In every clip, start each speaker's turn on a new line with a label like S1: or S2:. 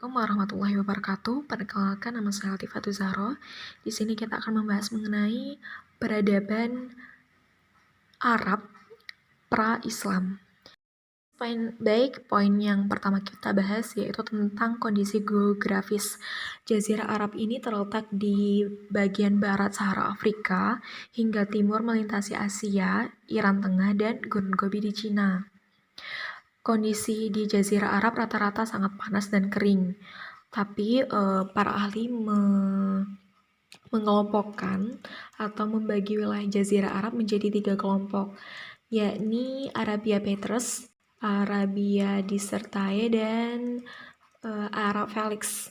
S1: Assalamualaikum warahmatullahi wabarakatuh. Perkenalkan, nama saya Latifah Zahro. Di sini kita akan membahas mengenai peradaban Arab pra-Islam. Poin yang pertama kita bahas yaitu tentang kondisi geografis. Jazirah Arab ini terletak di bagian barat Sahara Afrika hingga timur melintasi Asia, Iran Tengah, dan Gunung Gobi di Cina. Kondisi di Jazirah Arab rata-rata sangat panas dan kering, tapi para ahli mengelompokkan atau membagi wilayah Jazirah Arab menjadi 3 kelompok, yakni Arabia Petrus, Arabia Desertae, dan Arab Felix.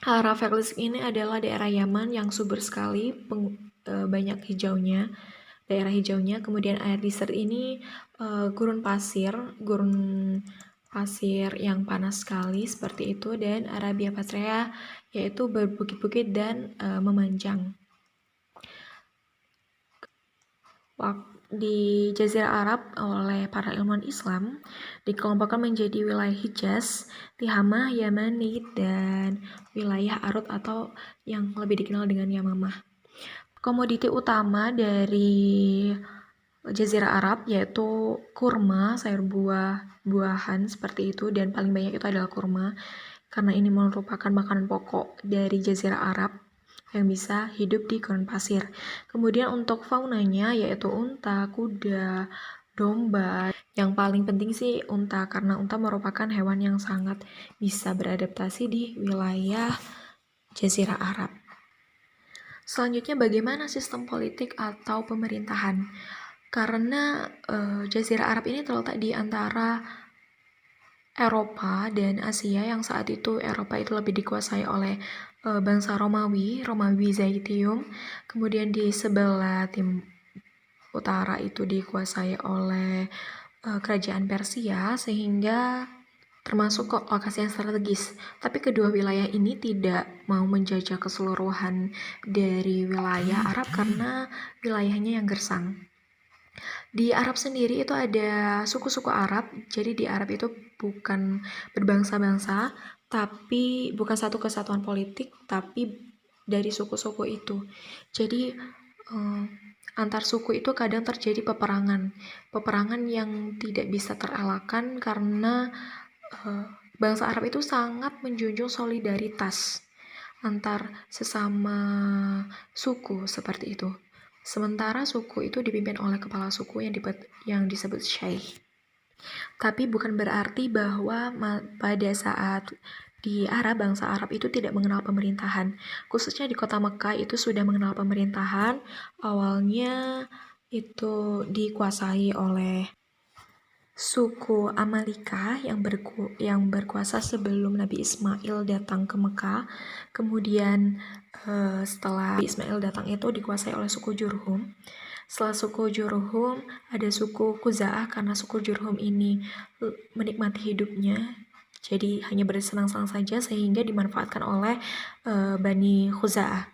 S1: Arab Felix ini adalah daerah Yaman yang subur sekali, banyak daerah hijaunya. Kemudian air desert ini gurun pasir yang panas sekali seperti itu, dan Arabia Petraea yaitu berbukit-bukit dan memanjang. Di Jazirah Arab oleh para ilmuwan Islam dikelompokkan menjadi wilayah Hijaz, Tihamah, Yamanid, dan wilayah Arud atau yang lebih dikenal dengan Yamamah. Komoditi utama dari Jazirah Arab yaitu kurma, sayur buah-buahan seperti itu, dan paling banyak itu adalah kurma karena ini merupakan makanan pokok dari Jazirah Arab yang bisa hidup di gurun pasir. Kemudian untuk faunanya yaitu unta, kuda, domba. Yang paling penting sih unta, karena unta merupakan hewan yang sangat bisa beradaptasi di wilayah Jazirah Arab. Selanjutnya, bagaimana sistem politik atau pemerintahan? Karena Jazirah Arab ini terletak di antara Eropa dan Asia, yang saat itu Eropa itu lebih dikuasai oleh bangsa Romawi Zaitium. Kemudian di sebelah utara itu dikuasai oleh kerajaan Persia, sehingga termasuk lokasi yang strategis. Tapi kedua wilayah ini tidak mau menjajah keseluruhan dari wilayah Arab karena wilayahnya yang gersang. Di Arab sendiri itu ada suku-suku Arab, jadi di Arab itu bukan berbangsa-bangsa, tapi bukan satu kesatuan politik, tapi dari suku-suku itu. Jadi antar suku itu kadang terjadi peperangan yang tidak bisa terelakkan karena bangsa Arab itu sangat menjunjung solidaritas antar sesama suku seperti itu. Sementara suku itu dipimpin oleh kepala suku yang disebut Syekh. Tapi bukan berarti bahwa pada saat di Arab, bangsa Arab itu tidak mengenal pemerintahan. Khususnya di kota Mekah itu sudah mengenal pemerintahan. Awalnya itu dikuasai oleh suku Amalika yang berkuasa sebelum Nabi Ismail datang ke Mekah. Kemudian setelah Nabi Ismail datang itu dikuasai oleh suku Jurhum. Setelah suku Jurhum ada suku Khuza'ah, karena suku Jurhum ini menikmati hidupnya, jadi hanya bersenang-senang saja sehingga dimanfaatkan oleh Bani Khuza'ah.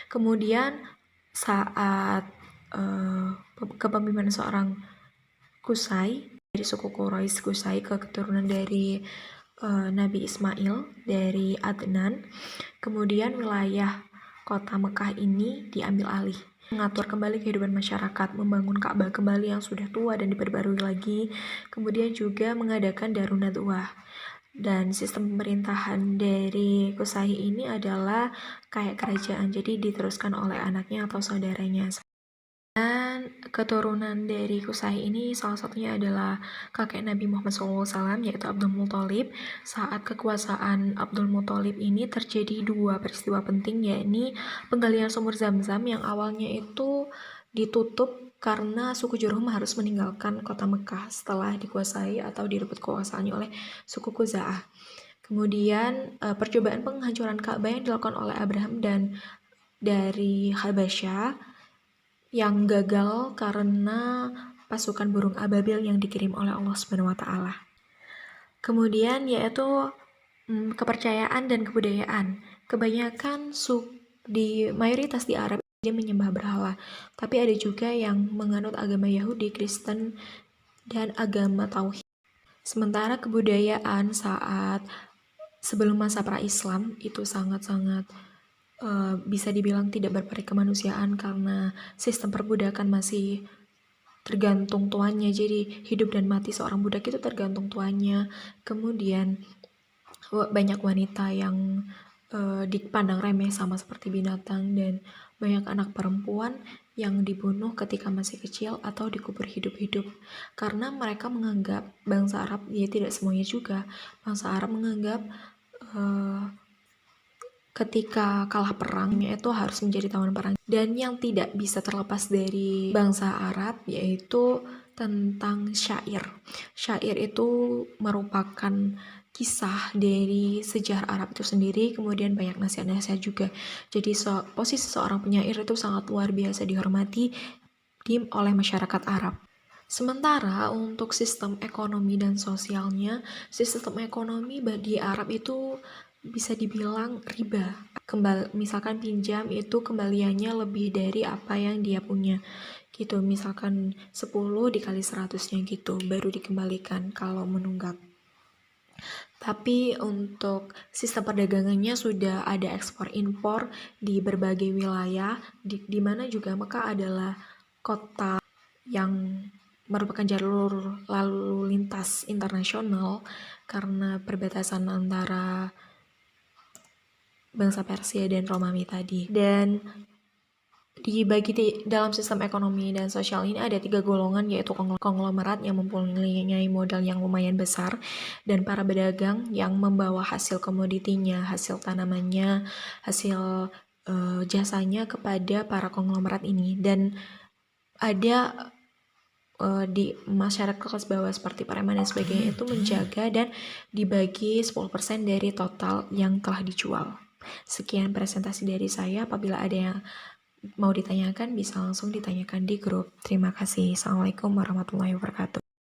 S1: Kemudian saat kepemimpinan seorang Qusay dari suku Qusay ke keturunan dari Nabi Ismail dari Adnan, kemudian wilayah kota Mekah ini diambil alih, mengatur kembali kehidupan masyarakat, membangun Ka'bah kembali yang sudah tua dan diperbarui lagi, kemudian juga mengadakan Darun Nadwah. Dan sistem pemerintahan dari Qusay ini adalah kayak kerajaan, jadi diteruskan oleh anaknya atau saudaranya. Dan keturunan dari Qusay ini salah satunya adalah kakek Nabi Muhammad SAW, yaitu Abdul Muthalib. Saat kekuasaan Abdul Muthalib ini terjadi 2 peristiwa penting, yakni penggalian sumur Zam-Zam yang awalnya itu ditutup karena suku Jurhum harus meninggalkan kota Mekah setelah dikuasai atau direbut kekuasaannya oleh suku Khuza'ah. Kemudian percobaan penghancuran Ka'bah yang dilakukan oleh Abraham dan dari Habasyah yang gagal karena pasukan burung ababil yang dikirim oleh Allah SWT. Kemudian yaitu kepercayaan dan kebudayaan. Kebanyakan di mayoritas di Arab dia menyembah berhala, tapi ada juga yang menganut agama Yahudi, Kristen, dan agama Tauhid. Sementara kebudayaan saat sebelum masa pra-Islam itu sangat-sangat bisa dibilang tidak berperi kemanusiaan karena sistem perbudakan masih tergantung tuannya. Jadi hidup dan mati seorang budak itu tergantung tuannya. Kemudian banyak wanita yang dipandang remeh sama seperti binatang, dan banyak anak perempuan yang dibunuh ketika masih kecil atau dikubur hidup-hidup karena mereka menganggap bangsa Arab, ya tidak semuanya juga, bangsa Arab menganggap ketika kalah perangnya itu harus menjadi tawanan perang. Dan yang tidak bisa terlepas dari bangsa Arab yaitu tentang syair. Syair itu merupakan kisah dari sejarah Arab itu sendiri, kemudian banyak nasihat-nasihat juga. Jadi posisi seorang penyair itu sangat luar biasa dihormati oleh masyarakat Arab. Sementara untuk sistem ekonomi dan sosialnya, sistem ekonomi di Arab itu bisa dibilang riba. Misalkan pinjam itu kembaliannya lebih dari apa yang dia punya. Gitu, misalkan 10 dikali 100-nya gitu, baru dikembalikan kalau menunggak. Tapi untuk sistem perdagangannya sudah ada ekspor impor di berbagai wilayah, di mana juga Mekah adalah kota yang merupakan jalur lalu lintas internasional karena perbatasan antara bangsa Persia dan Romawi tadi. Dan dibagi dalam sistem ekonomi dan sosial ini ada 3 golongan, yaitu konglomerat yang mempunyai modal yang lumayan besar, dan para pedagang yang membawa hasil komoditinya, hasil tanamannya, hasil jasanya kepada para konglomerat ini. Dan ada di masyarakat kelas bawah seperti preman dan sebagainya itu menjaga dan dibagi 10% dari total yang telah dijual. Sekian presentasi dari saya. Apabila ada yang mau ditanyakan bisa langsung ditanyakan di grup. Terima kasih. Assalamualaikum warahmatullahi wabarakatuh.